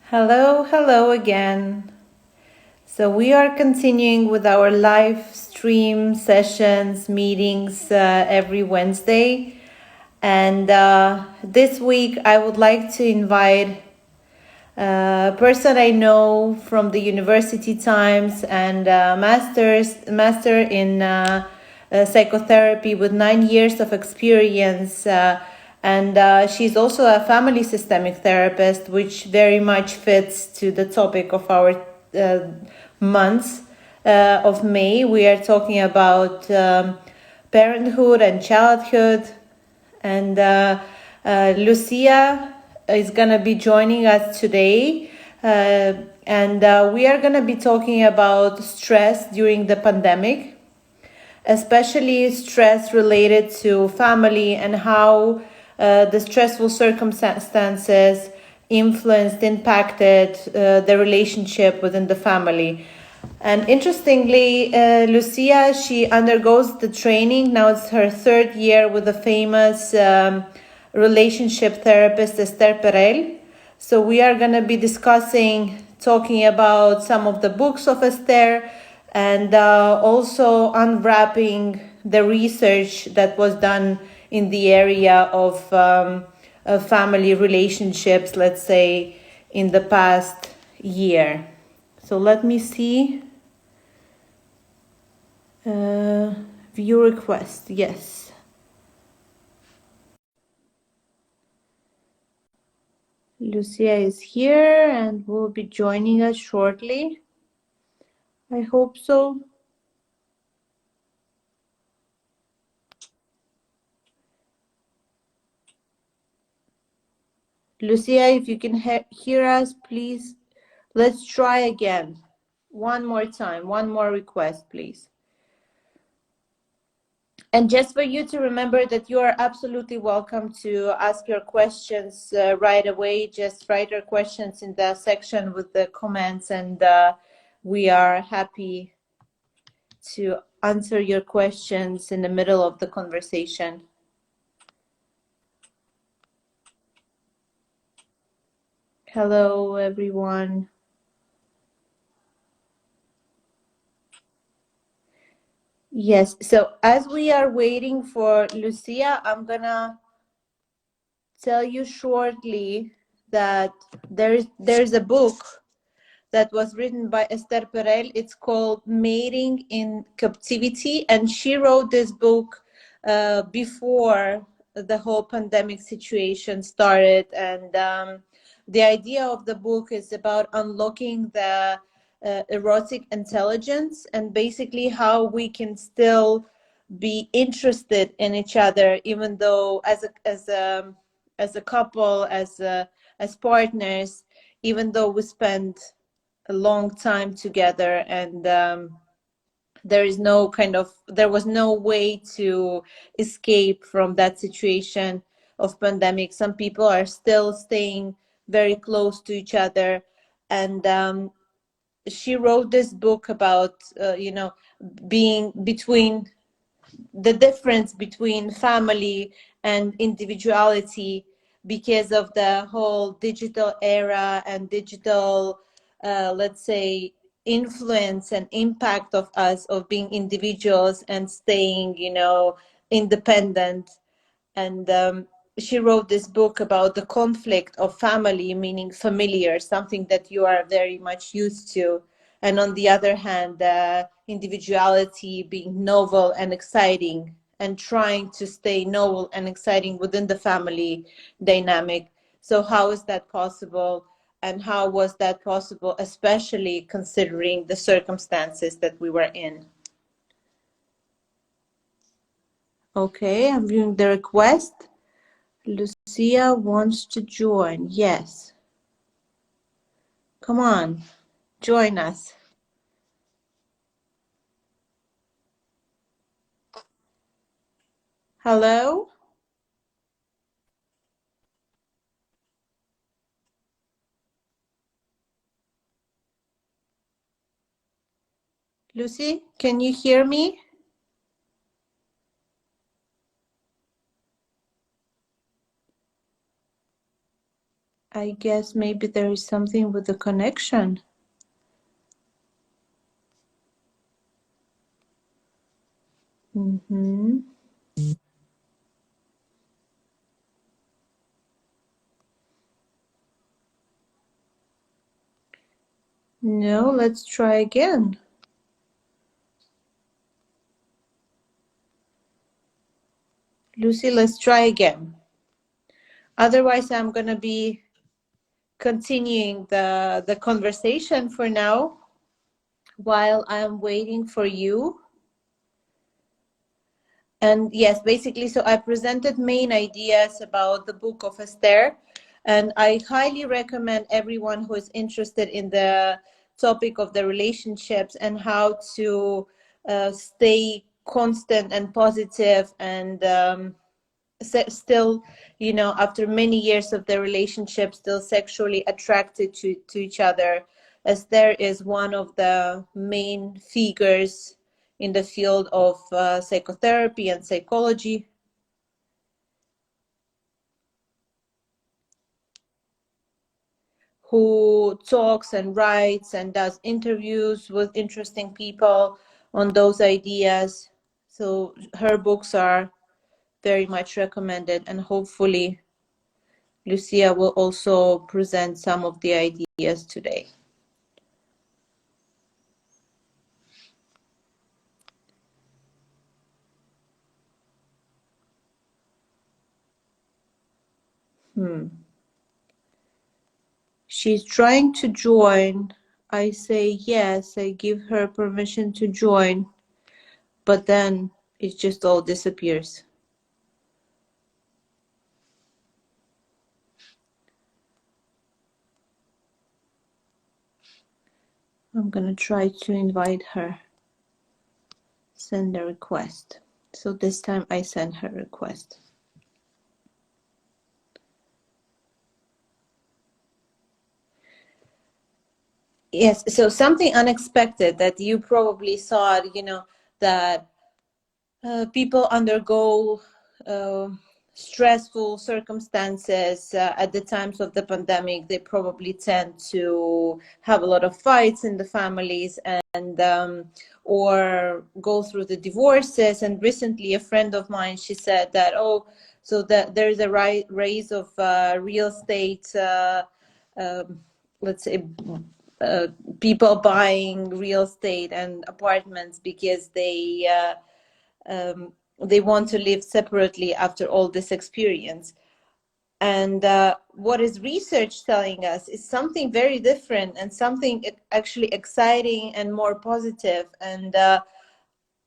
Hello, hello again. So we are continuing with our live stream sessions, meetings every Wednesday. And this week I would like to invite a person I know from the university times and master in psychotherapy with 9 years of experience. And she's also a family systemic therapist, which very much fits to the topic of our months of May. We are talking about parenthood and childhood. And Lucia is going to be joining us today. And we are going to be talking about stress during the pandemic, especially stress related to family and how the stressful circumstances impacted the relationship within the family. And interestingly, Lucia, she undergoes the training. Now it's her third year with the famous relationship therapist, Perel. So we are going to be talking about some of the books of Esther and also unwrapping the research that was done in the area of family relationships, let's say, in the past year. So let me see. View request, yes. Lucia is here and will be joining us shortly. I hope so. Lucia, if you can hear us, please, let's try again. One more time, one more request, please. And just for you to remember that you are absolutely welcome to ask your questions right away. Just write your questions in the section with the comments, and we are happy to answer your questions in the middle of the conversation. Hello, everyone. Yes, so as we are waiting for Lucia, I'm gonna tell you shortly that there's a book that was written by Esther Perel. It's called Mating in Captivity, and she wrote this book before the whole pandemic situation started. And the idea of the book is about unlocking the erotic intelligence and basically how we can still be interested in each other, even though as a couple, as partners, even though we spend a long time together, and there was no way to escape from that situation of pandemic. Some people are still staying very close to each other, and she wrote this book about being between the difference between family and individuality because of the whole digital era and digital, let's say, influence and impact of us of being individuals and staying, independent. And she wrote this book about the conflict of family, meaning familiar, something that you are very much used to, and on the other hand, individuality being novel and exciting, and trying to stay novel and exciting within the family dynamic. So how is that possible, and how was that possible, especially considering the circumstances that we were in? Okay, I'm viewing the request. Lucia wants to join. Yes. Come on, join us. Hello? Lucy, can you hear me? I guess maybe there is something with the connection. Mm-hmm. No, let's try again. Lucy, let's try again. Otherwise, I'm going to be continuing the conversation for now while I'm waiting for you. And yes, basically, so I presented main ideas about the book of Esther, and I highly recommend everyone who is interested in the topic of the relationships and how to stay constant and positive and still, you know, after many years of their relationship, still sexually attracted to each other, as there is one of the main figures in the field of psychotherapy and psychology, who talks and writes and does interviews with interesting people on those ideas. So her books are very much recommended, and hopefully Lucia will also present some of the ideas today. She's trying to join. I say yes, I give her permission to join, but then it just all disappears. I'm gonna try to invite her. Send a request. So this time I send her request. Yes, so something unexpected that you probably saw, you know, that people undergo stressful circumstances at the times of the pandemic. They probably tend to have a lot of fights in the families and or go through the divorces. And recently a friend of mine, she said that, oh, so that there's a rise of real estate, let's say, people buying real estate and apartments because they want to live separately after all this experience. And what is research telling us is something very different and something actually exciting and more positive. And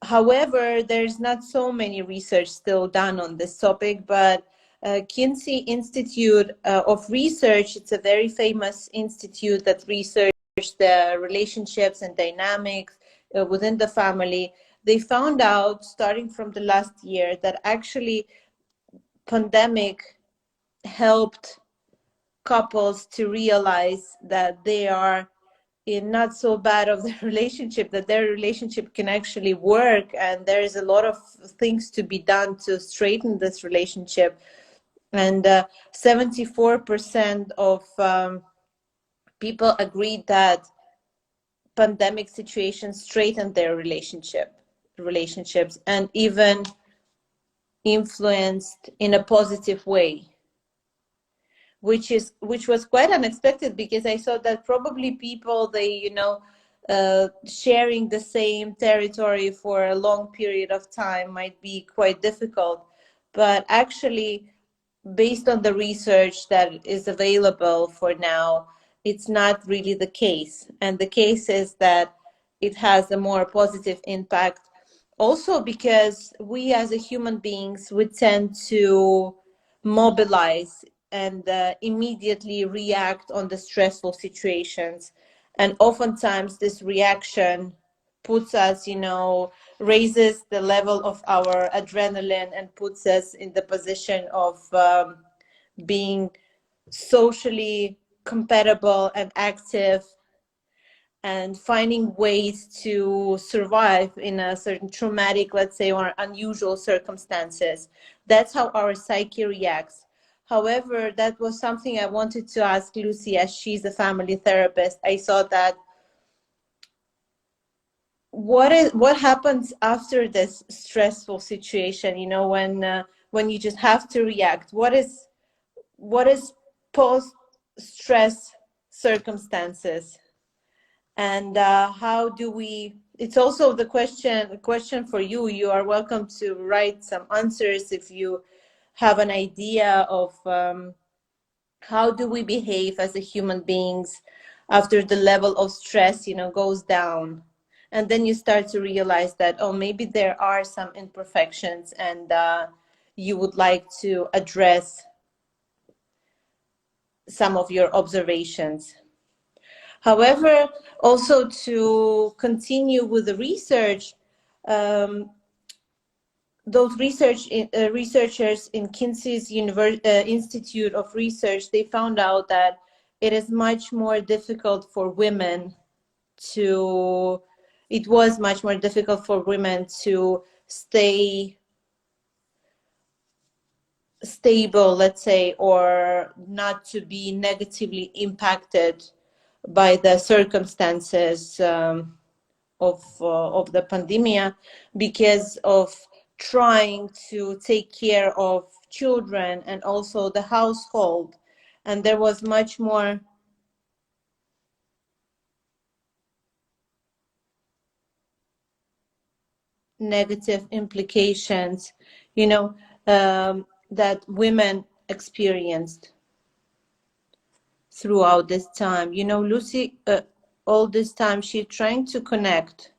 however, there's not so many research still done on this topic, but Kinsey Institute of Research, it's a very famous institute that researches the relationships and dynamics within the family. They found out, starting from the last year, that actually pandemic helped couples to realize that they are in not so bad of the relationship, that their relationship can actually work, and there is a lot of things to be done to straighten this relationship. And 74% of people agreed that pandemic situations straightened their relationships and even influenced in a positive way, which was quite unexpected, because I thought that probably people, they, you know, sharing the same territory for a long period of time might be quite difficult. But actually, based on the research that is available for now, it's not really the case. And the case is that it has a more positive impact. Also because we as a human beings, we tend to mobilize and immediately react on the stressful situations. And oftentimes this reaction puts us, you know, raises the level of our adrenaline and puts us in the position of being socially compatible and active and finding ways to survive in a certain traumatic, let's say, or unusual circumstances. That's how our psyche reacts. However, that was something I wanted to ask Lucy, as she's a family therapist. I saw that what happens after this stressful situation, you know, when you just have to react. What is post stress circumstances, and how do we, it's also the question for you. You are welcome to write some answers if you have an idea of how do we behave as a human beings after the level of stress, you know, goes down. And then you start to realize that, oh, maybe there are some imperfections, and you would like to address some of your observations. However, also to continue with the research, those researchers in Kinsey's Institute of Research, they found out that it is much more difficult for women to, it was much more difficult for women to stay stable, let's say, or not to be negatively impacted by the circumstances of the pandemic, because of trying to take care of children and also the household. And there was much more negative implications, you know, that women experienced throughout this time. You know, Lucy, all this time she's trying to connect,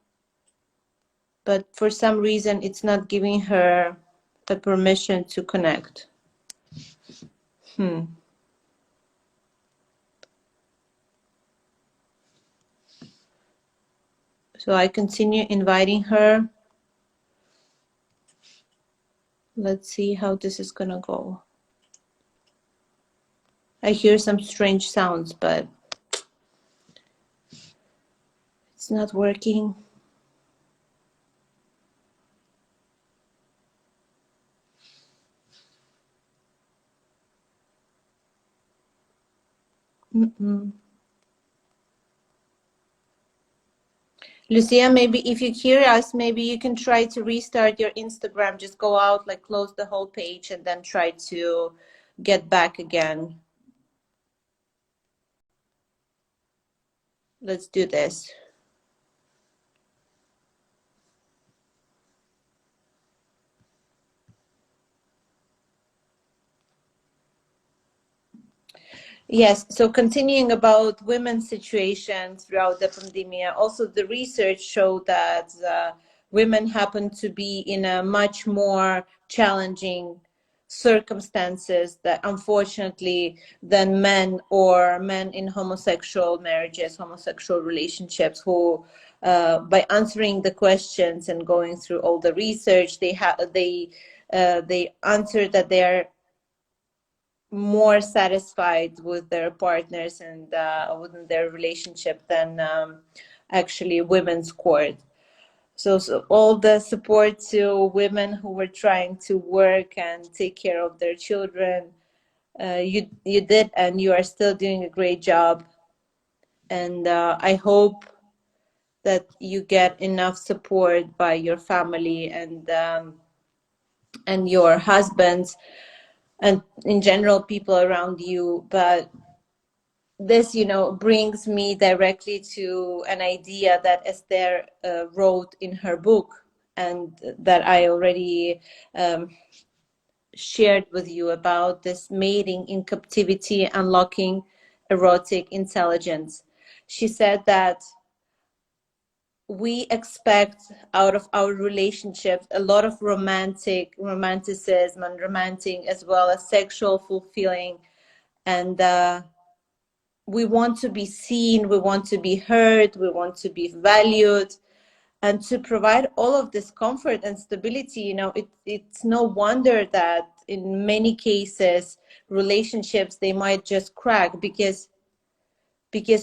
but for some reason it's not giving her the permission to connect. So I continue inviting her. Let's see how this is gonna go. I hear some strange sounds, but it's not working. Lucia, maybe if you hear us, maybe you can try to restart your Instagram. Just go out, like close the whole page, and then try to get back again. Let's do this. Yes, so continuing about women's situation throughout the pandemic, also the research showed that women happen to be in a much more challenging circumstances, that unfortunately, than men, or men in homosexual marriages, homosexual relationships, who by answering the questions and going through all the research, they answered that they are more satisfied with their partners and within their relationship than actually women scored. So all the support to women who were trying to work and take care of their children, you did, and you are still doing a great job. And I hope that you get enough support by your family and your husbands, and in general people around you. But this, you know, brings me directly to an idea that Esther wrote in her book, and that I already shared with you, about this mating in captivity, unlocking erotic intelligence. She said that we expect out of our relationships a lot of romanticism and romantic, as well as sexual fulfilling, and we want to be seen, we want to be heard, we want to be valued. And to provide all of this comfort and stability, you know, it's no wonder that in many cases relationships, they might just crack because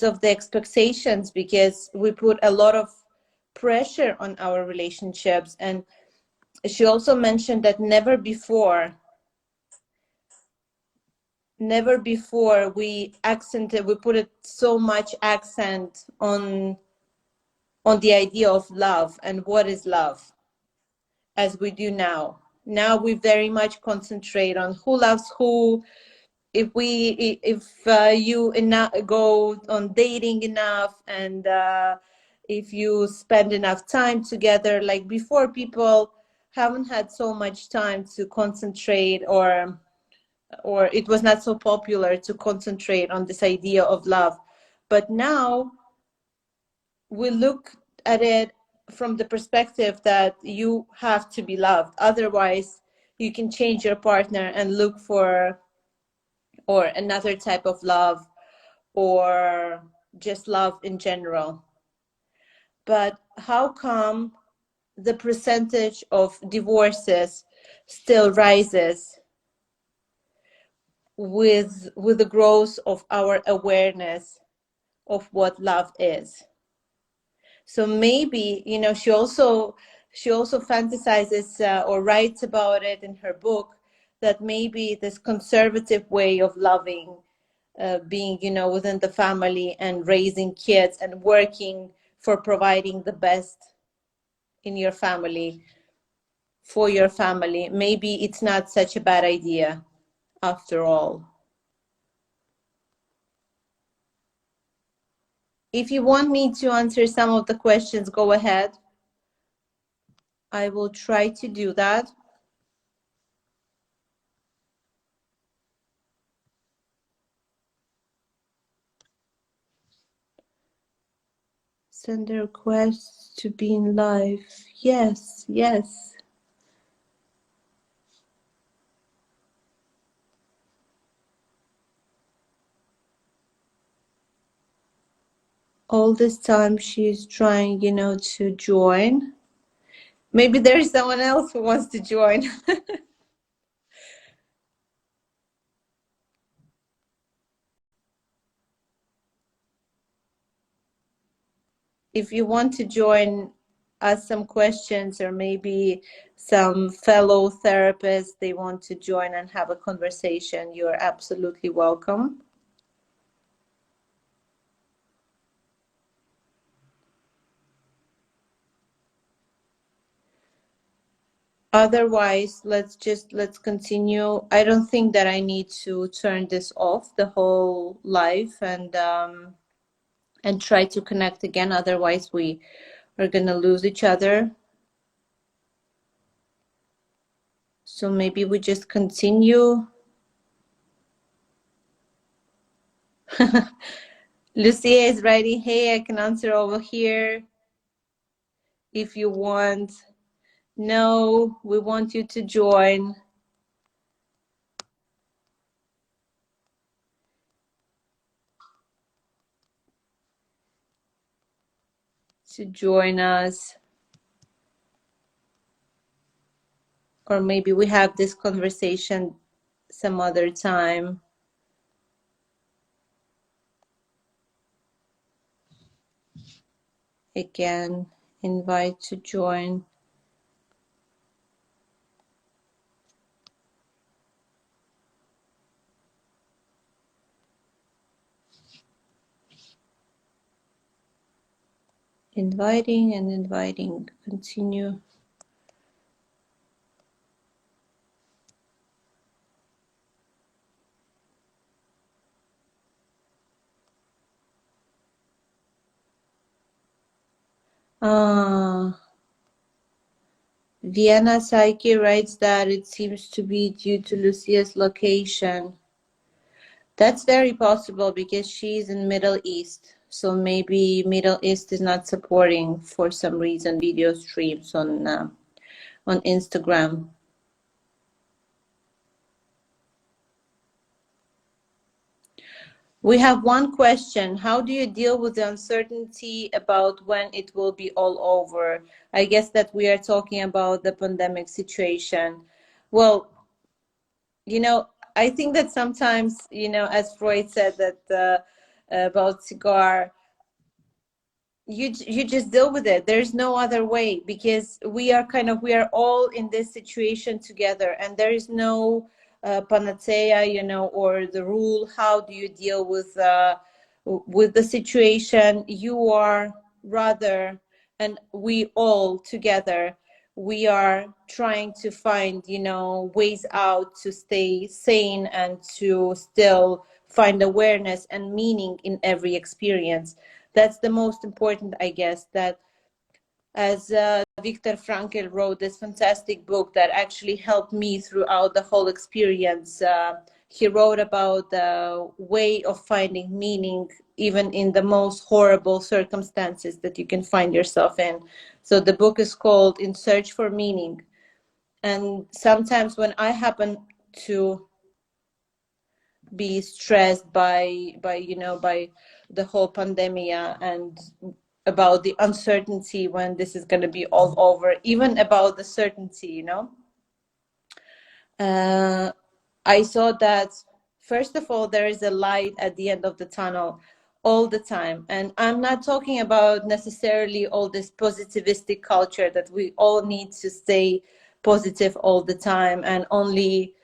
of the expectations, because we put a lot of pressure on our relationships. And she also mentioned that never before never before we put it so much accent on the idea of love and what is love as we do now. Now we very much concentrate on who loves who. If you go on dating enough, and if you spend enough time together, like before, people haven't had so much time to concentrate, or it was not so popular to concentrate on this idea of love. But now we look at it from the perspective that you have to be loved, otherwise you can change your partner and look for or another type of love, or just love in general. But how come the percentage of divorces still rises with the growth of our awareness of what love is? So maybe, she also fantasizes or writes about it in her book, that maybe this conservative way of loving, being, within the family and raising kids and working for providing the best in your family, for your family, maybe it's not such a bad idea after all. If you want me to answer some of the questions, go ahead. I will try to do that. Send a request to be in live. Yes, yes. All this time she's trying, to join. Maybe there's someone else who wants to join. If you want to join, ask some questions, or maybe some fellow therapists, they want to join and have a conversation, you're absolutely welcome. Otherwise, let's continue. I don't think that I need to turn this off, the whole live, and try to connect again. Otherwise, we are going to lose each other. So maybe we just continue. Lucia is writing, hey, I can answer over here if you want. No, we want you to join. To join us. Or maybe we have this conversation some other time. Again, invite to join. Inviting and inviting. Continue. Vienna Psyche writes that it seems to be due to Lucia's location. That's very possible because she's in Middle East. So maybe Middle East is not supporting, for some reason, video streams on Instagram. We have one question. How do you deal with the uncertainty about when it will be all over? I guess that we are talking about the pandemic situation. Well, I think that sometimes, as Freud said that about cigar, you just deal with it. There's no other way, because we are all in this situation together, and there is no panacea, you know, or the rule. How do you deal with the situation? You are rather, and we all together, we are trying to find, you know, ways out to stay sane and to still find awareness and meaning in every experience. That's the most important, I guess, that as Viktor Frankl wrote this fantastic book that actually helped me throughout the whole experience. He wrote about the way of finding meaning even in the most horrible circumstances that you can find yourself in. So the book is called In Search for Meaning. And sometimes when I happen to be stressed by you know, by the whole pandemic and about the uncertainty when this is going to be all over, even about the certainty, you know, I saw that, first of all, there is a light at the end of the tunnel all the time. And I'm not talking about necessarily all this positivistic culture that we all need to stay positive all the time and only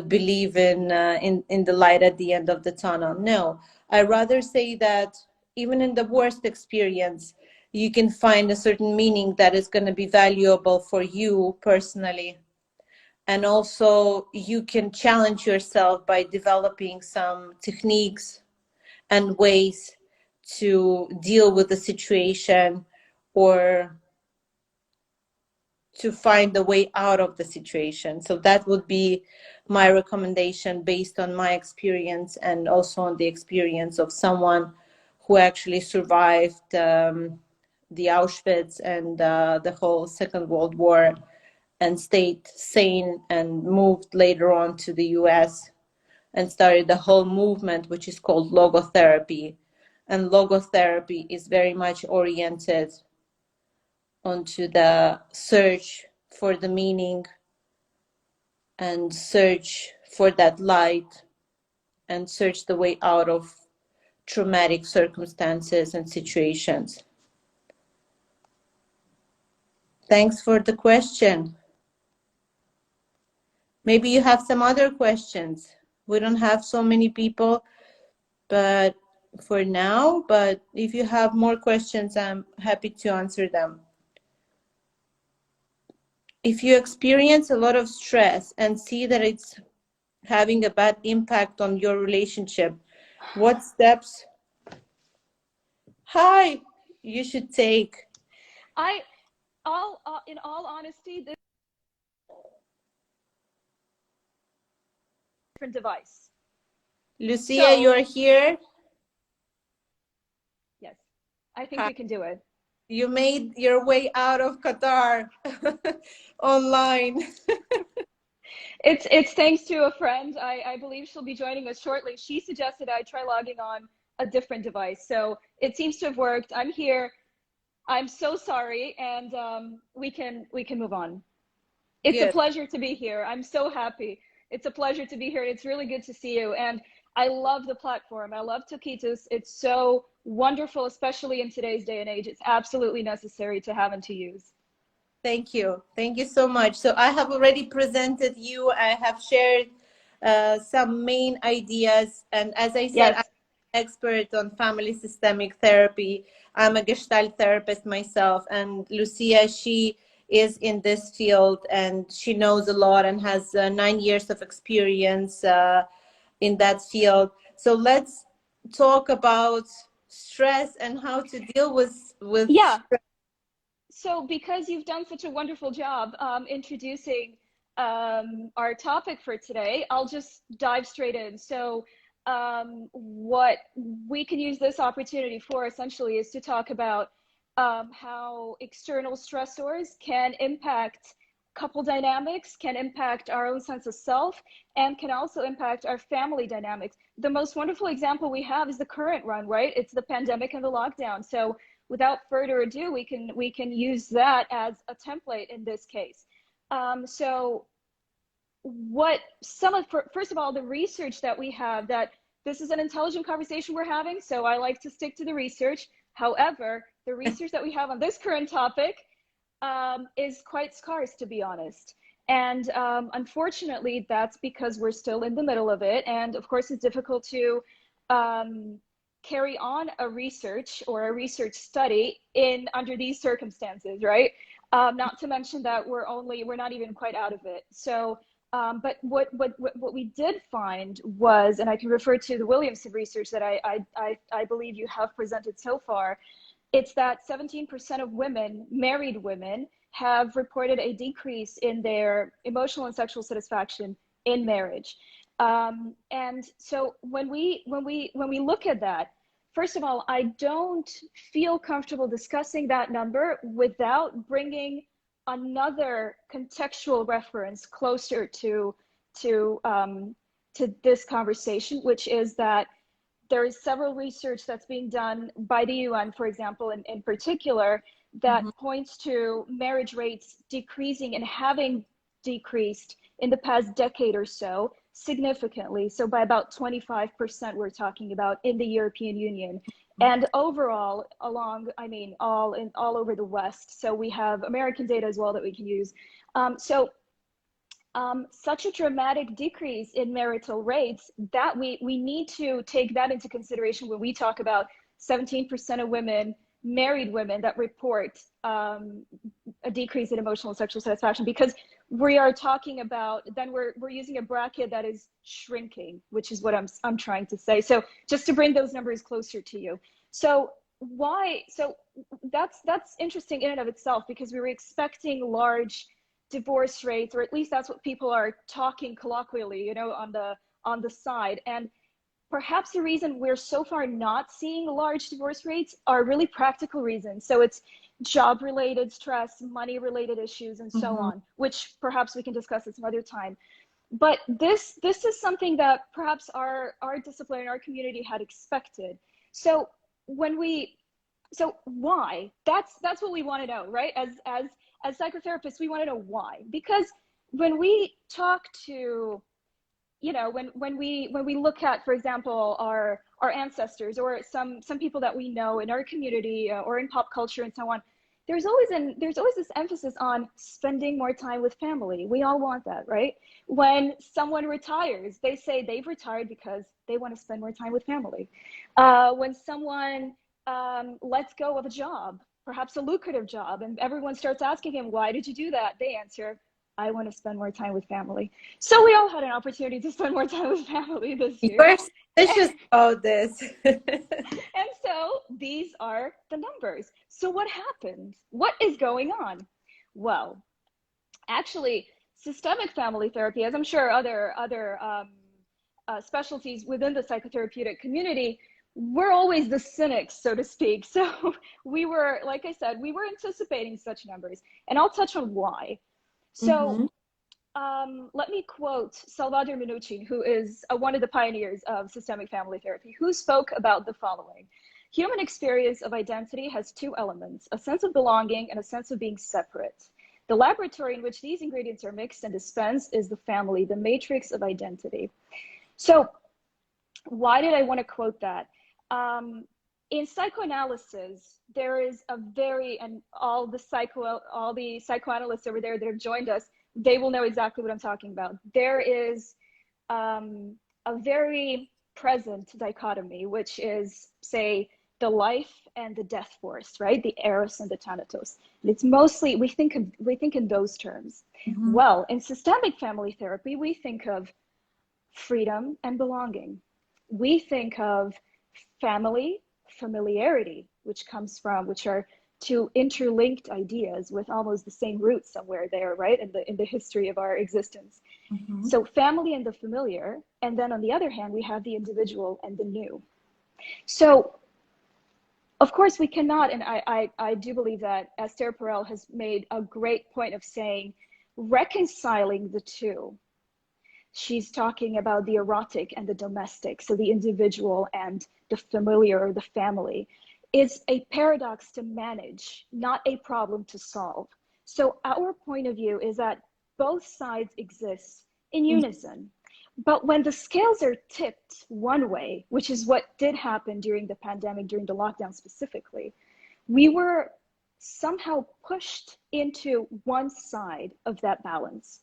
believe in the light at the end of the tunnel. No, I rather say that even in the worst experience, you can find a certain meaning that is going to be valuable for you personally. And also you can challenge yourself by developing some techniques and ways to deal with the situation or to find a way out of the situation. So that would be my recommendation based on my experience and also on the experience of someone who actually survived the Auschwitz and the whole Second World War and stayed sane and moved later on to the US and started the whole movement, which is called logotherapy. And logotherapy is very much oriented onto the search for the meaning and search for that light and search the way out of traumatic circumstances and situations. Thanks for the question. Maybe you have some other questions. We don't have so many people, but for now, but if you have more questions, I'm happy to answer them. If you experience a lot of stress and see that it's having a bad impact on your relationship, what steps you should take? In all honesty, this different device. Lucia, you're here? Yes, I think we can do it. You made your way out of Qatar online. It's thanks to a friend. I believe she'll be joining us shortly. She suggested I try logging on a different device. So it seems to have worked. I'm here. I'm so sorry. And we can move on. It's a pleasure to be here. I'm so happy. It's a pleasure to be here. It's really good to see you. And I love the platform. I love Tokitas. It's so wonderful, especially in today's day and age. It's absolutely necessary to have and to use. Thank you. Thank you so much. So I have already presented you. I have shared some main ideas. And as I said, I'm an expert on family systemic therapy. I'm a Gestalt therapist myself. And Lucia, she is in this field and she knows a lot and has 9 years of experience in that field. So let's talk about stress and how to deal with stress. So because you've done such a wonderful job introducing our topic for today, I'll just dive straight in. So what we can use this opportunity for essentially is to talk about how external stressors can impact couple dynamics, can impact our own sense of self, and can also impact our family dynamics. The most wonderful example we have is the current run, right? It's the pandemic and the lockdown. So without further ado, we can use that as a template in this case. So first of all, the research that we have, that this is an intelligent conversation we're having, so I like to stick to the research. However, the research that we have on this current topic is quite scarce, to be honest. And unfortunately, that's because we're still in the middle of it. And of course, it's difficult to carry on a research or a research study under these circumstances, right? Not to mention that we're not even quite out of it. So, but what we did find was, and I can refer to the Williamson research that I believe you have presented so far, it's that 17% of women, married women, have reported a decrease in their emotional and sexual satisfaction in marriage. And so when we look at that, first of all, I don't feel comfortable discussing that number without bringing another contextual reference closer to this conversation, which is that there is several research that's being done by the UN, for example, in particular, that points to marriage rates decreasing and having decreased in the past decade or so significantly. So by about 25%, we're talking about in the European Union. And overall, all over the West. So we have American data as well that we can use. Such a dramatic decrease in marital rates that we need to take that into consideration when we talk about 17% of women, married women, that report a decrease in emotional and sexual satisfaction, because we are talking about, then we're using a bracket that is shrinking, which is what I'm trying to say. So just to bring those numbers closer to you. So that's interesting in and of itself, because we were expecting large divorce rates, or at least that's what people are talking colloquially, on the side. And perhaps the reason we're so far not seeing large divorce rates are really practical reasons. So it's job related stress, money related issues, and so on, which perhaps we can discuss at some other time. But this is something that perhaps our discipline and our community had expected. So why? That's what we want to know, right? As psychotherapists, we want to know why. Because when we talk to, when we look at, for example, our ancestors, or some people that we know in our community, or in pop culture and so on, there's always this emphasis on spending more time with family. We all want that, right? When someone retires, they say they've retired because they want to spend more time with family. When someone lets go of a job, perhaps a lucrative job, and everyone starts asking him, why did you do that? They answer, I want to spend more time with family. So we all had an opportunity to spend more time with family this year. You're suspicious about this. And so these are the numbers. So what happened? What is going on? Well, actually, systemic family therapy, as I'm sure other specialties within the psychotherapeutic community, we're always the cynics, so to speak. So we were, like I said, we were anticipating such numbers, and I'll touch on why. So let me quote Salvador Minuchin, who is one of the pioneers of systemic family therapy, who spoke about the following. Human experience of identity has two elements, a sense of belonging and a sense of being separate. The laboratory in which these ingredients are mixed and dispensed is the family, the matrix of identity. So why did I want to quote that? In psychoanalysis, there is and all the psychoanalysts over there that have joined us, they will know exactly what I'm talking about. There is a very present dichotomy, which is, say, the life and the death force, right? The eros and the thanatos. And it's mostly, we think in those terms. Well, in systemic family therapy, we think of freedom and belonging. We think of family, familiarity, which are two interlinked ideas with almost the same roots somewhere there, right? In the history of our existence. So family and the familiar, and then on the other hand, we have the individual and the new. So of course we cannot, and I do believe that Esther Perel has made a great point of saying, reconciling the two. She's talking about the erotic and the domestic, so the individual and the familiar or the family, is a paradox to manage, not a problem to solve. So our point of view is that both sides exist in unison. But when the scales are tipped one way, which is what did happen during the pandemic, during the lockdown specifically, we were somehow pushed into one side of that balance.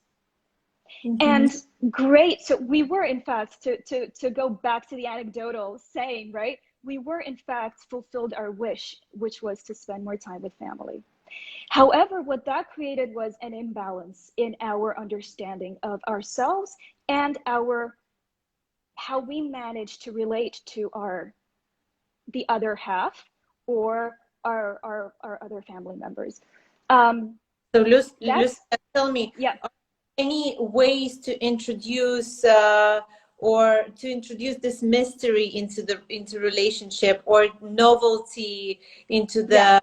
Mm-hmm. And great. So we were, in fact, to go back to the anecdotal saying, right? We were, in fact, fulfilled our wish, which was to spend more time with family. However, what that created was an imbalance in our understanding of ourselves and our how we manage to relate to the other half or our other family members. So, That's, Lucia, tell me, yeah. any ways to introduce or to introduce this mystery into relationship, or novelty into Yeah. the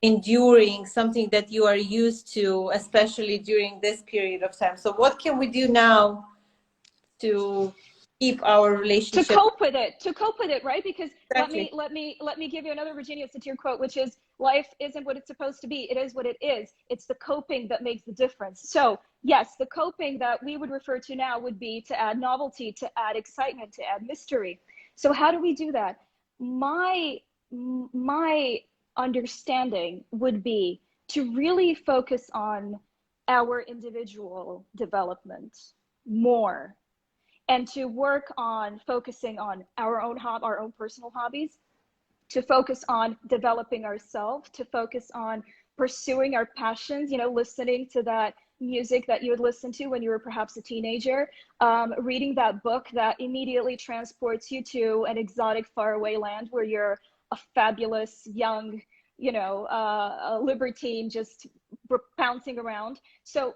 enduring, something that you are used to, especially during this period of time? So what can we do now to keep our To relationship? cope with it, right? Because Exactly. let me give you another Virginia Satir quote, which is, life isn't what it's supposed to be, it is what it is. It's the coping that makes the difference. So yes, the coping that we would refer to now would be to add novelty, to add excitement, to add mystery. So how do we do that? My understanding would be to really focus on our individual development more, and to work on focusing on our own personal hobbies, to focus on developing ourselves, to focus on pursuing our passions, you know, listening to that music that you would listen to when you were perhaps a teenager, reading that book that immediately transports you to an exotic faraway land where you're a fabulous young, you know, a libertine just bouncing around. So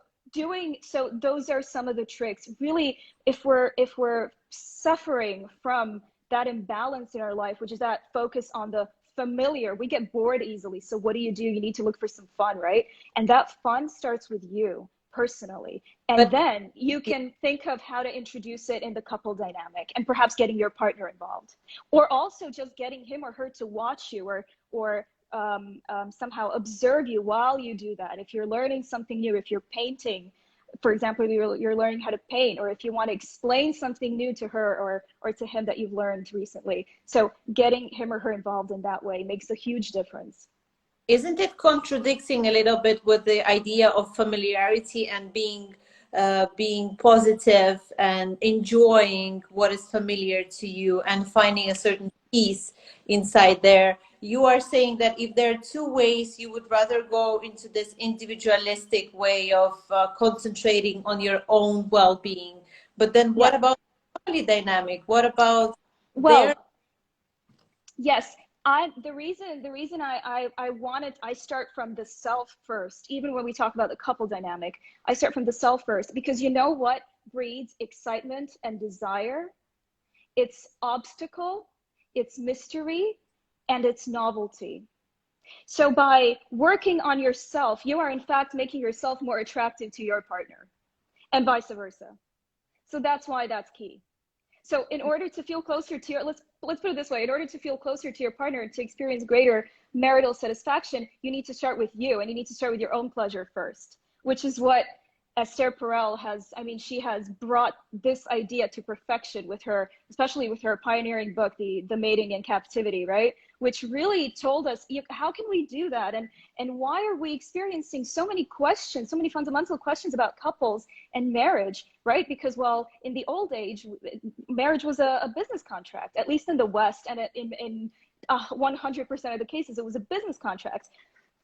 those are some of the tricks really. If we're suffering from that imbalance in our life, which is that focus on the familiar, we get bored easily. So what do? You need to look for some fun, right? And that fun starts with you personally, and But then you can think of how to introduce it in the couple dynamic, and perhaps getting your partner involved, or also just getting him or her to watch you, or somehow observe you while you do that. If you're learning something new, if you're painting, for example, you're learning how to paint, or if you want to explain something new to her or to him that you've learned recently. So getting him or her involved in that way makes a huge difference. isn't it contradicting a little bit with the idea of familiarity and being positive and enjoying what is familiar to you and finding a certain peace inside there? You are saying that if there are two ways, you would rather go into this individualistic way of concentrating on your own well-being. But then what Yeah. about family dynamic? What about their? Well, yes. I start from the self first. Even when we talk about the couple dynamic, I start from the self first, because you know what breeds excitement and desire? It's obstacle, it's mystery, and it's novelty. So by working on yourself, you are in fact making yourself more attractive to your partner, and vice versa. So that's why that's key. So in order to feel closer to your, let's put it this way, in order to feel closer to your partner and to experience greater marital satisfaction, you need to start with you, and you need to start with your own pleasure first, which is what Esther Perel has. I mean, she has brought this idea to perfection with her, especially with her pioneering book, the Mating in Captivity, right? Which really told us, how can we do that, and why are we experiencing so many questions, so many fundamental questions about couples and marriage, right? Because, well, in the old age, marriage was a business contract, at least in the West, and in 100% of the cases, it was a business contract.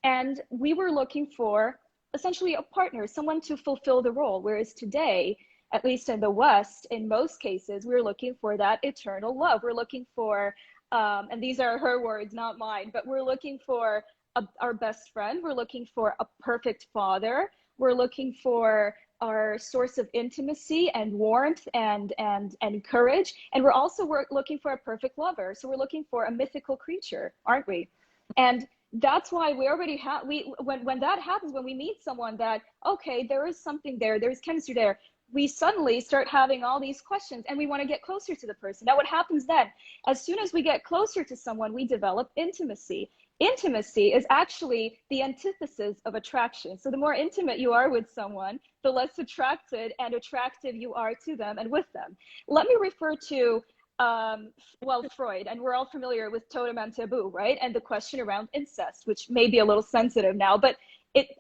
And we were looking for essentially a partner, someone to fulfill the role. Whereas today, at least in the West, in most cases, we're looking for that eternal love. We're looking for, and these are her words, not mine, but we're looking for our best friend. We're looking for a perfect father. We're looking for our source of intimacy and warmth and courage. And we're looking for a perfect lover. So we're looking for a mythical creature, aren't we? And that's why we already have, when that happens, when we meet someone that, okay, there is something there, there's chemistry there, we suddenly start having all these questions, and we want to get closer to the person. Now what happens then? As soon as we get closer to someone, we develop intimacy. Intimacy is actually the antithesis of attraction. So the more intimate you are with someone, the less attracted and attractive you are to them and with them. Let me refer to Freud, and we're all familiar with totem and taboo, right? And the question around incest, which may be a little sensitive now, but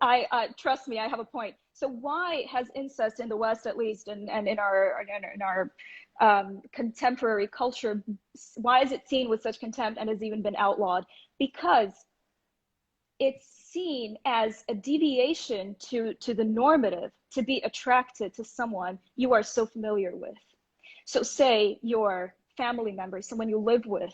I trust me, I have a point. So why has incest in the West, at least, and in our contemporary culture, why is it seen with such contempt and has even been outlawed? Because it's seen as a deviation to the normative to be attracted to someone you are so familiar with. So say your family member, someone you live with,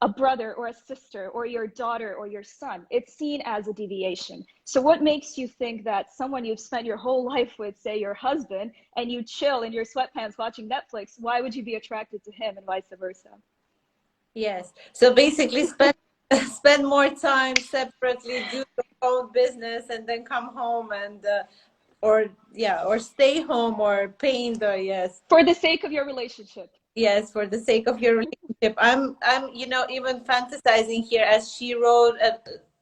a brother or a sister or your daughter or your son, it's seen as a deviation. So what makes you think that someone you've spent your whole life with, say your husband, and you chill in your sweatpants watching Netflix, why would you be attracted to him and vice versa? Yes. So basically spend more time separately, do your own business, and then come home and or stay home or paint, or yes. For the sake of your relationship. Yes, for the sake of your relationship. I'm even fantasizing here, as she wrote,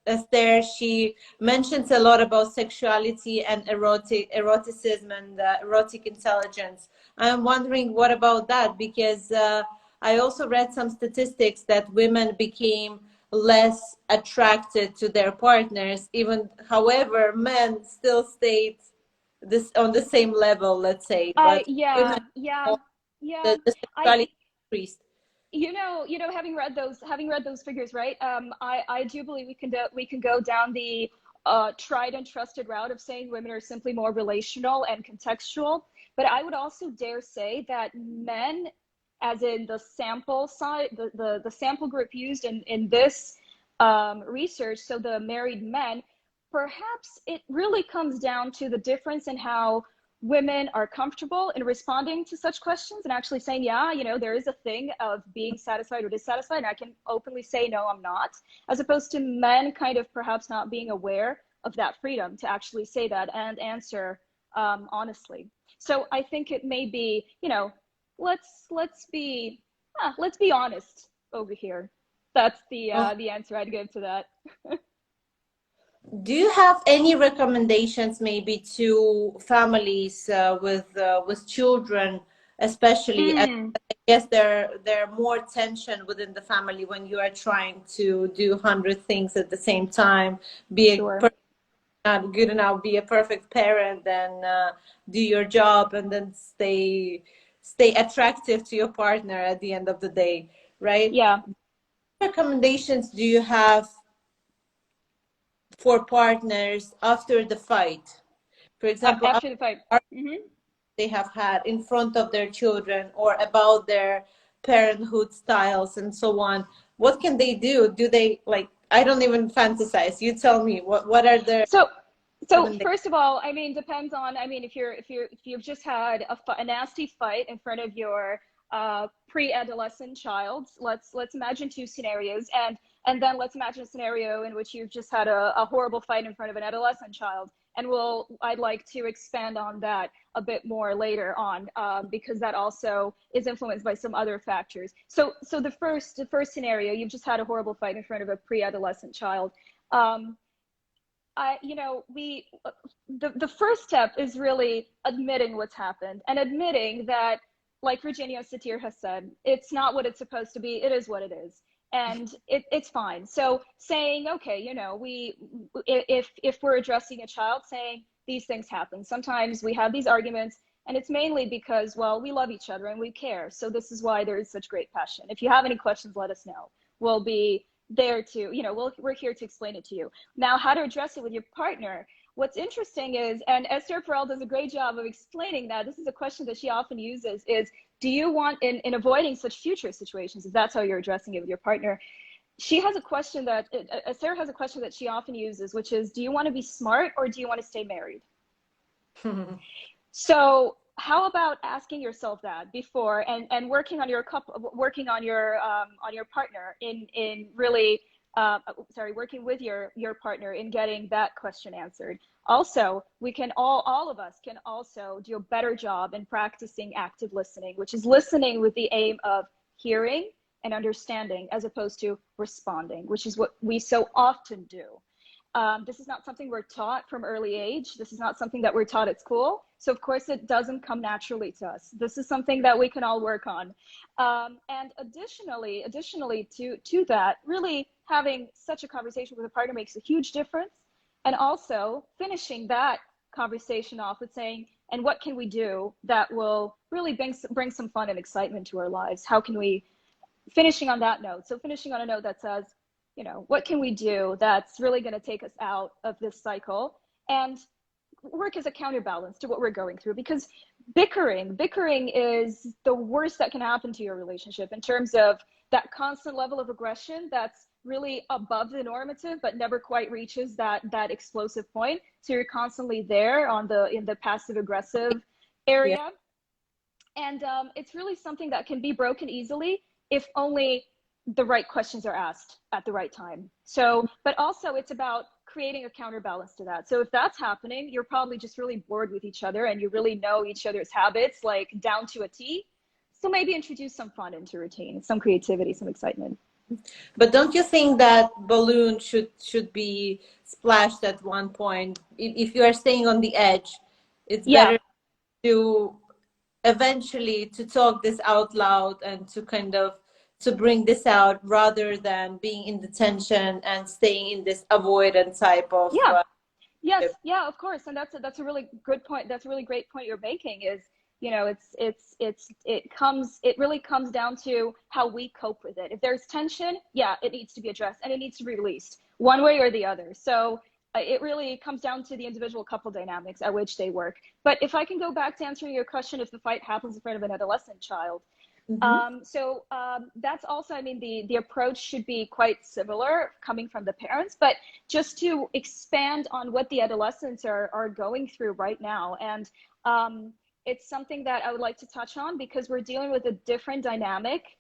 as there, she mentions a lot about sexuality and eroticism and erotic intelligence. I'm wondering what about that, because I also read some statistics that women became less attracted to their partners, even however men still stayed this on the same level, let's say, but women, Yeah. the I sexuality increased. having read those figures, right? I do believe we can go down the tried and trusted route of saying women are simply more relational and contextual. But I would also dare say that men, as in the sample size, the sample group used in this research, so the married men, perhaps it really comes down to the difference in how women are comfortable in responding to such questions and actually saying, yeah, there is a thing of being satisfied or dissatisfied, and I can openly say, no, I'm not, as opposed to men kind of perhaps not being aware of that freedom to actually say that and answer honestly. So I think it may be, let's be honest over here. That's the answer I'd give to that. Do you have any recommendations maybe to families with children, especially? Mm, I guess there are more tension within the family when you are trying to do 100 things at the same time, be a sure. not good enough, be a perfect parent, and do your job, and then stay attractive to your partner at the end of the day, right? Yeah. What recommendations do you have for partners after the fight? For example, After the fight. after Hmm. they have had in front of their children, or about their parenthood styles and so on. What can they do? Do they, like, I don't even fantasize. You tell me, what are their So, so recommendations? first of all, I mean, depends on. I mean, if you've just had a nasty fight in front of your pre-adolescent child, let's imagine two scenarios, and then let's imagine a scenario in which you've just had a horrible fight in front of an adolescent child. And I'd like to expand on that a bit more later on, because that also is influenced by some other factors. So the first scenario, you've just had a horrible fight in front of a pre-adolescent child. Um, the first step is really admitting what's happened and admitting that, like Virginia Satir has said, it's not what it's supposed to be. It is what it is. And it's fine. So saying, okay, if we're addressing a child, saying these things happen. Sometimes we have these arguments, and it's mainly because, well, we love each other and we care. So this is why there is such great passion. If you have any questions, let us know. We'll be there to, we're here to explain it to you. Now, how to address it with your partner. What's interesting is, and Esther Perel does a great job of explaining that, this is a question that she often uses, is, do you want, in avoiding such future situations, if that's how you're addressing it with your partner, she has a question that, Esther has a question that she often uses, which is, do you want to be smart or do you want to stay married? So how about asking yourself that before, and working on your working on your partner in really working with your partner in getting that question answered. Also, we can all of us can also do a better job in practicing active listening, which is listening with the aim of hearing and understanding as opposed to responding, which is what we so often do. This is not something we're taught from early age. This is not something that we're taught at school. So of course it doesn't come naturally to us. This is something that we can all work on. And additionally to that, really having such a conversation with a partner makes a huge difference. And also finishing that conversation off with saying, and what can we do that will really bring some fun and excitement to our lives? How can we, finishing on that note, so finishing on a note that says, you know, what can we do that's really going to take us out of this cycle and work as a counterbalance to what we're going through? Because bickering is the worst that can happen to your relationship in terms of that constant level of aggression that's really above the normative but never quite reaches that explosive point. So you're constantly there on the in the passive aggressive Yeah. area. And it's really something that can be broken easily if only the right questions are asked at the right time. So, but also it's about creating a counterbalance to that. So if that's happening, you're probably just really bored with each other and you really know each other's habits like down to a T. So maybe introduce some fun into routine, some creativity, some excitement. But don't you think that balloon should be splashed at one point? If you are staying on the edge, it's Yeah, better to eventually to talk this out loud and to kind of to bring this out rather than being in the tension and staying in this avoidant type of yeah. Yes, yeah, of course, and that's a really good point. That's a really great point you're making. Is, you know, it really comes down to how we cope with it. If there's tension, yeah, it needs to be addressed and it needs to be released one way or the other. So it really comes down to the individual couple dynamics at which they work. But if I can go back to answering your question, if the fight happens in front of an adolescent child, Mhm. that's also, I mean, the approach should be quite similar coming from the parents, but just to expand on what the adolescents are going through right now. And it's something that I would like to touch on because we're dealing with a different dynamic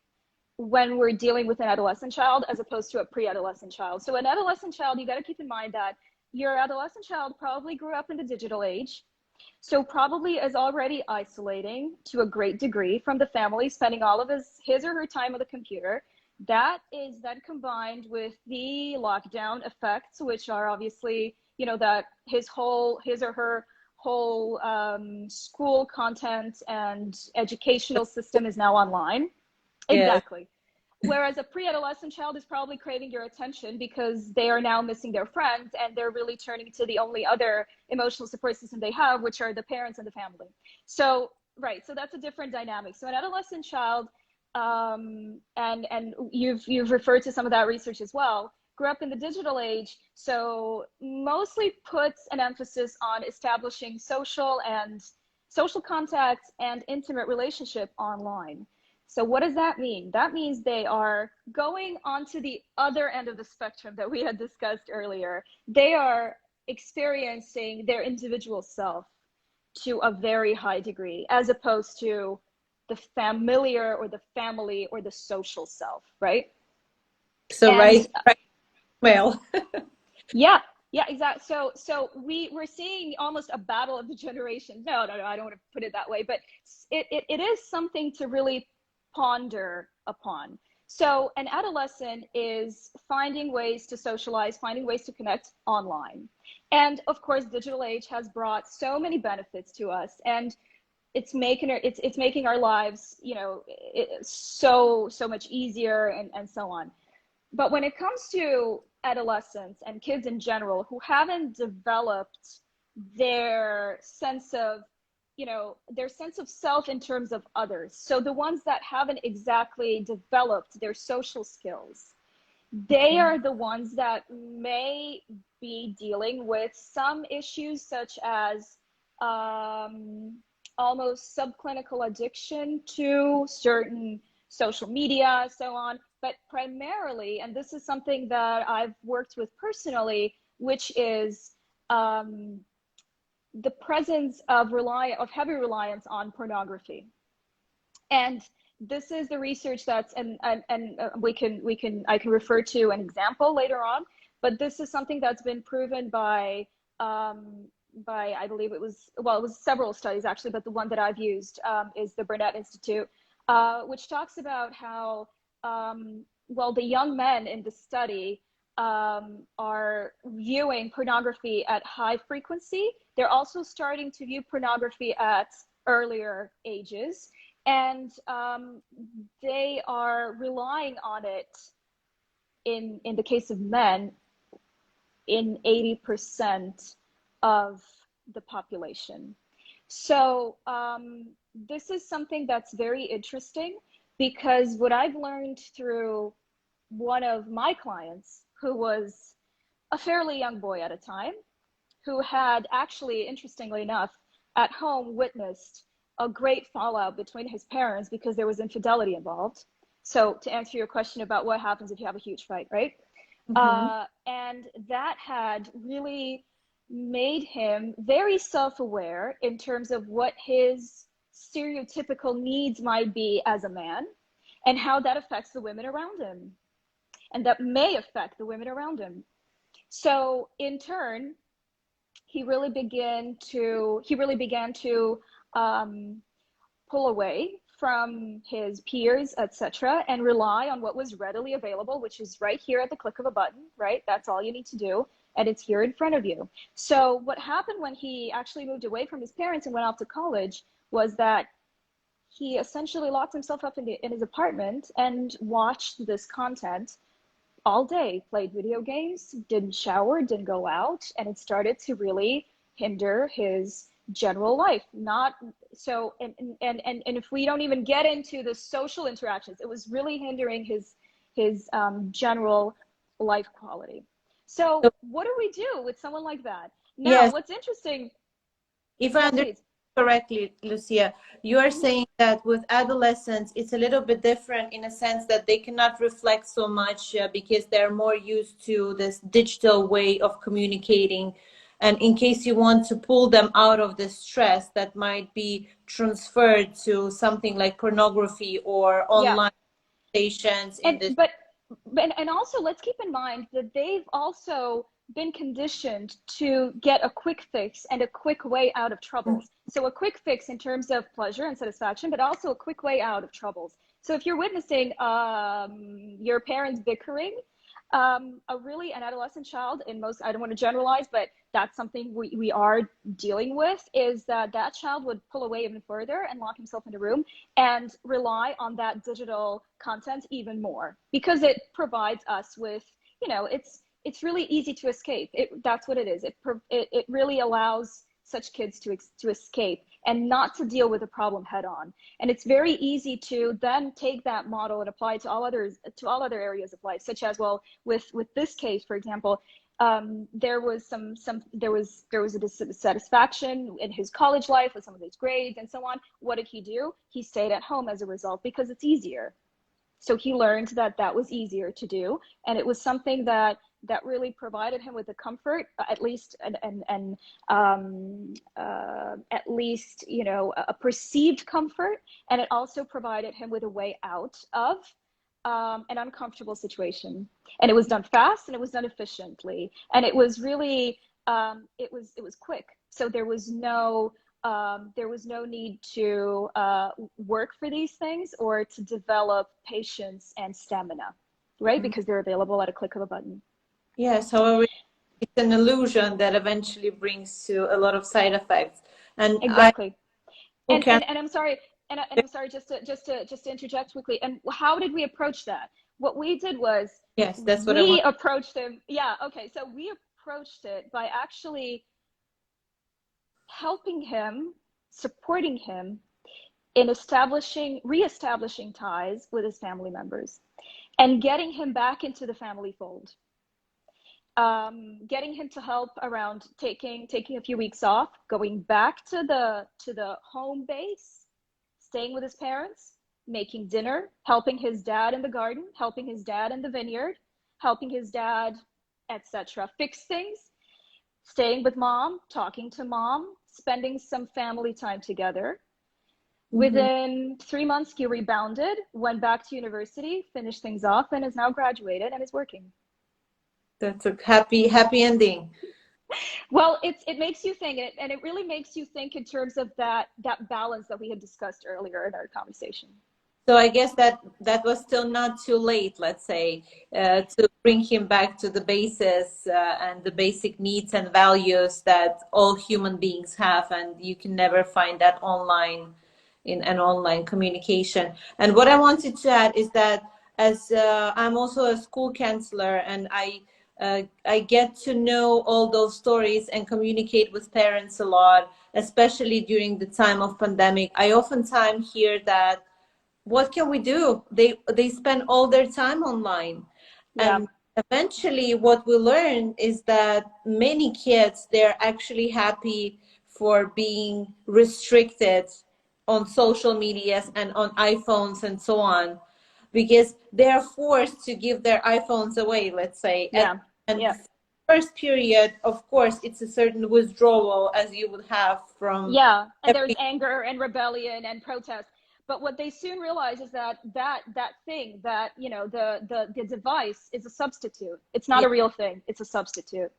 when we're dealing with an adolescent child as opposed to a pre-adolescent child. So an adolescent child, you got to keep in mind that your adolescent child probably grew up in the digital age, so probably is already isolating to a great degree from the family, spending all of his or her time on the computer. That is then combined with the lockdown effects, which are obviously, you know, that his or her whole school content and educational system is now online. Yeah. Exactly. Whereas a pre-adolescent child is probably craving your attention because they are now missing their friends and they're really turning to the only other emotional support system they have, which are the parents and the family. So, right. So that's a different dynamic. So an adolescent child, and you've referred to some of that research as well, grew up in the digital age. So mostly puts an emphasis on establishing social contacts and intimate relationship online. So what does that mean? That means they are going onto the other end of the spectrum that we had discussed earlier. They are experiencing their individual self to a very high degree, as opposed to the familiar or the family or the social self, right? So And right well. yeah, yeah, exactly. So we're seeing almost a battle of the generations. No, I don't want to put it that way, but it is something to really ponder upon. So an adolescent is finding ways to socialize, finding ways to connect online. And of course, digital age has brought so many benefits to us, and it's making our lives, you know, so much easier and so on. But when it comes to adolescents and kids in general who haven't developed their sense of, you know, their sense of self in terms of others, so the ones that haven't exactly developed their social skills, they are the ones that may be dealing with some issues such as almost subclinical addiction to certain social media, so on. But primarily, and this is something that I've worked with personally, which is the presence of heavy reliance on pornography. And this is the research that's, and I can refer to an example later on, but this is something that's been proven by, I believe it was, well, it was several studies actually, but the one that I've used is the Burnett Institute, which talks about how, well, the young men in the study are viewing pornography at high frequency. They're also starting to view pornography at earlier ages, and they are relying on it in the case of men in 80% of the population. So this is something that's very interesting, because what I've learned through one of my clients, who was a fairly young boy at a time, who had actually, interestingly enough, at home witnessed a great fallout between his parents because there was infidelity involved. So to answer your question about what happens if you have a huge fight, right? And that had really made him very self-aware in terms of what his stereotypical needs might be as a man, and how that affects the women around him, and that may affect the women around him. So in turn, he really began to pull away from his peers, etc., and rely on what was readily available, which is right here at the click of a button, right? That's all you need to do, and it's here in front of you. So what happened when he actually moved away from his parents and went off to college was that he essentially locked himself up in his apartment and watched this content all day, played video games, didn't shower, didn't go out, and it started to really hinder his general life. Not so, and if we don't even get into the social interactions, it was really hindering his general life quality. So what do we do with someone like that? Now, Yes, what's interesting, if I yeah, understand please. correctly, Lucia, you are saying that with adolescents, it's a little bit different in a sense that they cannot reflect so much because they're more used to this digital way of communicating. And in case you want to pull them out of the stress that might be transferred to something like pornography or Yeah. online stations in And this. and also, let's keep in mind that they've also been conditioned to get a quick fix and a quick way out of troubles. So a quick fix in terms of pleasure and satisfaction, but also a quick way out of troubles. So if you're witnessing your parents bickering, an adolescent child, in most, I don't want to generalize, but that's something we are dealing with, is that that child would pull away even further and lock himself in a room and rely on that digital content even more, because it provides us with, it's really easy to escape. That's what it is. It really allows such kids to escape and not to deal with the problem head on. And it's very easy to then take that model and apply it to all other areas of life, such as, well, with this case, for example, there was a dissatisfaction in his college life with some of his grades and so on. What did he do? He stayed at home as a result, because it's easier. So he learned that was easier to do, and it was something that really provided him with the comfort, at least, at least, a perceived comfort, and it also provided him with a way out of an uncomfortable situation. And it was done fast, and it was done efficiently, and it was really it was quick. So there was no need to work for these things or to develop patience and stamina, right? Because they're available at a click of a button. Yes, however, it's an illusion that eventually brings to a lot of side effects. And Exactly. who can, And I'm sorry, and I'm sorry, just to interject quickly. And how did we approach that? What we did was, yes, that's what I we want. approached him. Yeah, okay. So we approached it by actually helping him, supporting him in reestablishing ties with his family members, and getting him back into the family fold. Getting him to help around taking a few weeks off, going back to the home base, staying with his parents, making dinner, helping his dad in the garden, helping his dad in the vineyard, helping his dad, etc., fix things, staying with mom, talking to mom, spending some family time together. Within 3 months, he rebounded, went back to university, finished things off, and is now graduated and is working. That's a happy ending. Well, it makes you think, and it really makes you think in terms of that balance that we had discussed earlier in our conversation. So I guess that was still not too late, let's say, to bring him back to the basis and the basic needs and values that all human beings have, and you can never find that online in an online communication. And what I wanted to add is that as I'm also a school counselor, and I I get to know all those stories and communicate with parents a lot, especially during the time of pandemic. I oftentimes hear that, what can we do? They spend all their time online. Yeah. And eventually what we learn is that many kids, they're actually happy for being restricted on social medias and on iPhones and so on, because they're forced to give their iPhones away, let's say. Yeah. And Yeah. the first period, of course, it's a certain withdrawal, as you would have from Yeah, and there's every. anger and rebellion and protest. But what they soon realize is that that thing, that, you know, the device is a substitute. It's not a real thing. It's a substitute.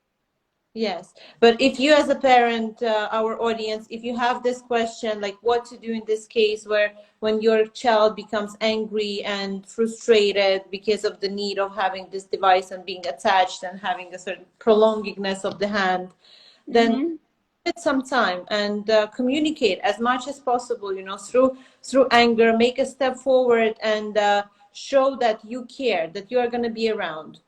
Yes, but if you, as a parent, our audience, if you have this question, like what to do in this case, where when your child becomes angry and frustrated because of the need of having this device and being attached and having a certain prolongedness of the hand, then Mm-hmm. it some time and communicate as much as possible, you know, through anger, make a step forward and show that you care, that you are going to be around,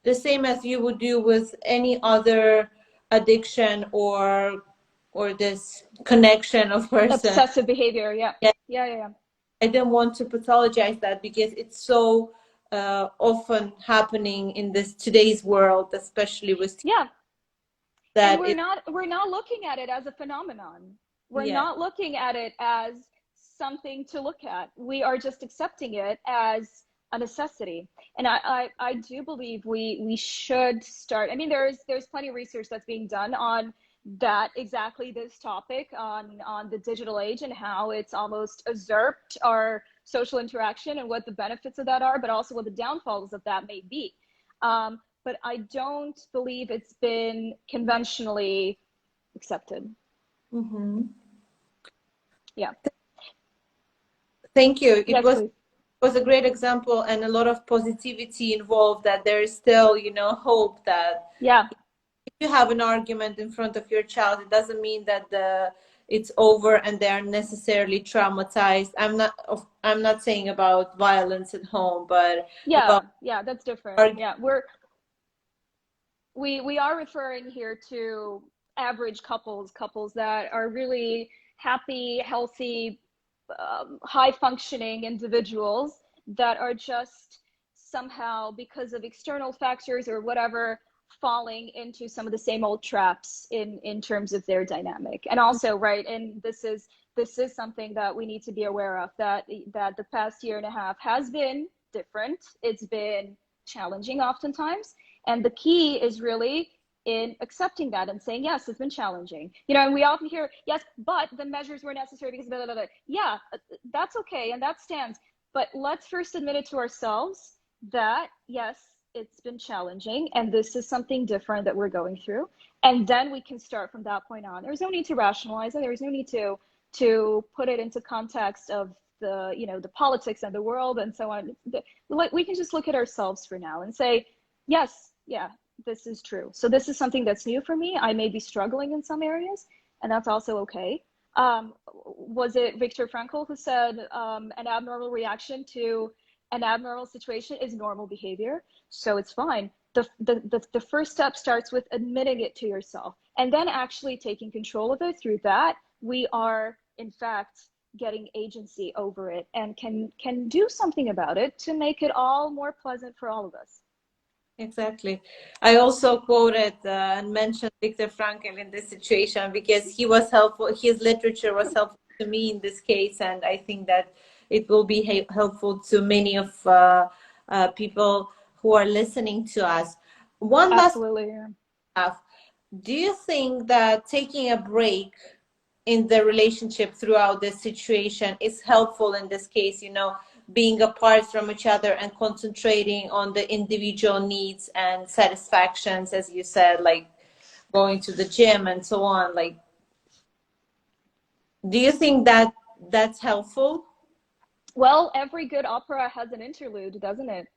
the same as you would do with any other addiction or this connection of person. Obsessive behavior. Yeah. Yeah, Yeah. Yeah. Yeah. I don't want to pathologize that because it's so often happening in this today's world, especially with Yeah. And that it. we're not looking at it as a phenomenon. We're Yeah. not looking at it as something to look at. We are just accepting it as a necessity. And I do believe we should start. I mean, there's plenty of research that's being done on that, exactly this topic, on the digital age and how it's almost usurped our social interaction and what the benefits of that are, but also what the downfalls of that may be. But I don't believe it's been conventionally accepted. Mm-hmm. Yeah. Thank you. It Yes, was please. a great example and a lot of positivity involved, that there is still, you know, hope that Yeah. if you have an argument in front of your child, it doesn't mean that it's over and they are necessarily traumatized. I'm not saying about violence at home, but Yeah. about Yeah. That's different. argument. Yeah. We are referring here to average couples that are really happy, healthy, high functioning individuals that are just somehow, because of external factors or whatever, falling into some of the same old traps in terms of their dynamic. And also, right, and this is something that we need to be aware of, that the past year and a half has been different. It's been challenging oftentimes, and the key is really in accepting that and saying, yes, it's been challenging. You know, and we often hear, yes, but the measures were necessary because blah, blah, blah. Yeah, that's okay, and that stands. But let's first admit it to ourselves that, yes, it's been challenging, and this is something different that we're going through. And then we can start from that point on. There's no need to rationalize it. There's no need to put it into context of the, you know, the politics and the world and so on. We can just look at ourselves for now and say, yes, yeah, this is true. So this is something that's new for me. I may be struggling in some areas, and that's also okay. Was it Viktor Frankl who said, an abnormal reaction to an abnormal situation is normal behavior? So it's fine. The first step starts with admitting it to yourself, and then actually taking control of it. Through that, we are, in fact, getting agency over it and can do something about it to make it all more pleasant for all of us. Exactly. I also quoted and mentioned Viktor Frankl in this situation because he was helpful. His literature was helpful to me in this case, and I think that it will be helpful to many of people who are listening to us. One last Absolutely. Yeah. stuff. Do you think that taking a break in the relationship throughout this situation is helpful in this case, you know, being apart from each other and concentrating on the individual needs and satisfactions, as you said, like going to the gym and so on? Like, do you think that that's helpful? Well, every good opera has an interlude, doesn't it?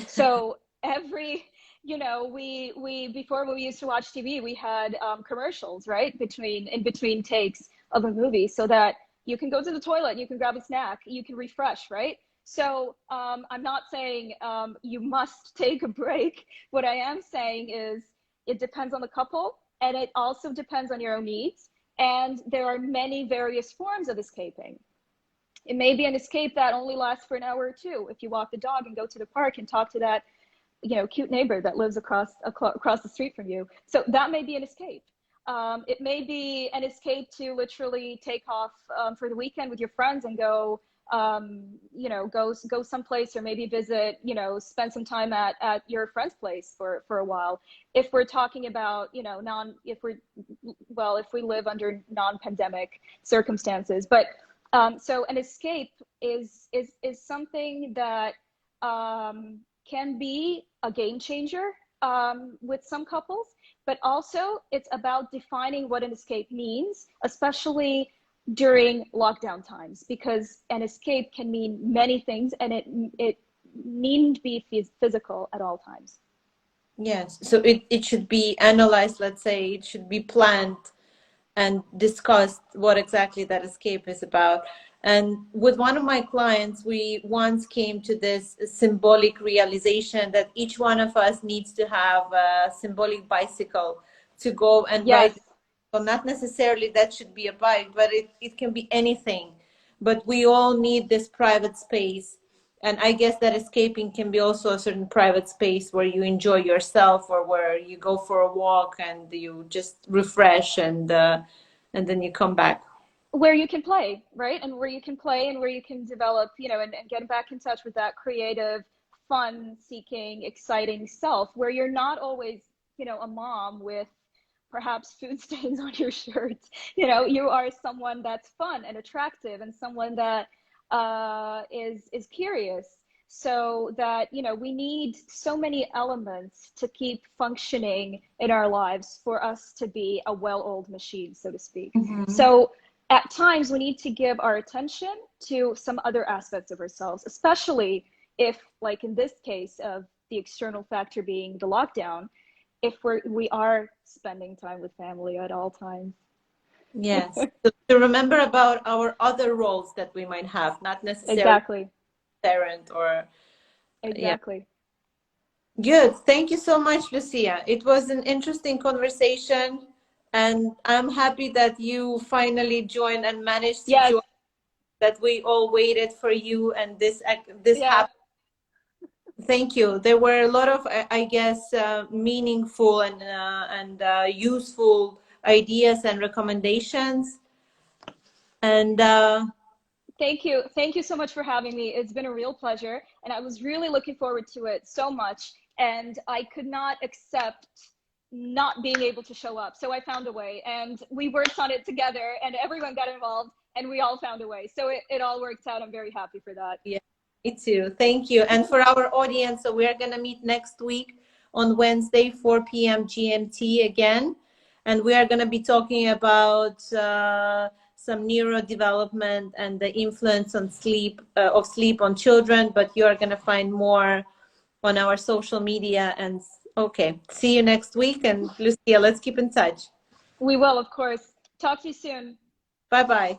So every, you know, we before, when we used to watch TV, we had commercials, right, in between takes of a movie, so that you can go to the toilet, you can grab a snack, you can refresh, right? So I'm not saying you must take a break. What I am saying is it depends on the couple, and it also depends on your own needs. And there are many various forms of escaping. It may be an escape that only lasts for an hour or two. If you walk the dog and go to the park and talk to that, cute neighbor that lives across the street from you. So that may be an escape. It may be an escape to literally take off for the weekend with your friends and go, go someplace, or maybe visit, spend some time at your friend's place for a while. If we're talking about, if we live under non-pandemic circumstances, but so an escape is something that can be a game changer with some couples, but also it's about defining what an escape means, especially during lockdown times, because an escape can mean many things, and it needn't be physical at all times. Yes, so it should be analyzed, let's say, it should be planned and discussed what exactly that escape is about. And with one of my clients, we once came to this symbolic realization that each one of us needs to have a symbolic bicycle to go and Yes. ride. Well, not necessarily that should be a bike, but it can be anything. But we all need this private space. And I guess that escaping can be also a certain private space where you enjoy yourself, or where you go for a walk and you just refresh, and then you come back. Where you can play, right? And where you can play, and where you can develop, and get back in touch with that creative, fun seeking, exciting self, where you're not always, a mom with perhaps food stains on your shirt. You are someone that's fun and attractive, and someone that is curious. So that, we need so many elements to keep functioning in our lives for us to be a well-oiled machine, so to speak. Mm-hmm. So at times we need to give our attention to some other aspects of ourselves, especially if, like in this case of the external factor being the lockdown, if we are spending time with family at all times. Yes. So to remember about our other roles that we might have, not necessarily Exactly. parent or Exactly. Yeah. Good. Thank you so much, Lucia. It was an interesting conversation, and I'm happy that you finally joined and managed to Yes. join, that we all waited for you, and this Yeah. happened. Thank you. There were a lot of, I guess, meaningful and useful ideas and recommendations. And Thank you. Thank you so much for having me. It's been a real pleasure, and I was really looking forward to it so much. And I could not accept not being able to show up. So I found a way, and we worked on it together, and everyone got involved, and we all found a way. So it all worked out. I'm very happy for that. yeah, me too. Thank you. And for our audience, so we're going to meet next week on Wednesday, 4 p.m. GMT again. And we are going to be talking about some neurodevelopment and the influence on sleep of sleep on children. But you are going to find more on our social media. And okay, see you next week. And Lucia, let's keep in touch. We will, of course. Talk to you soon. Bye-bye.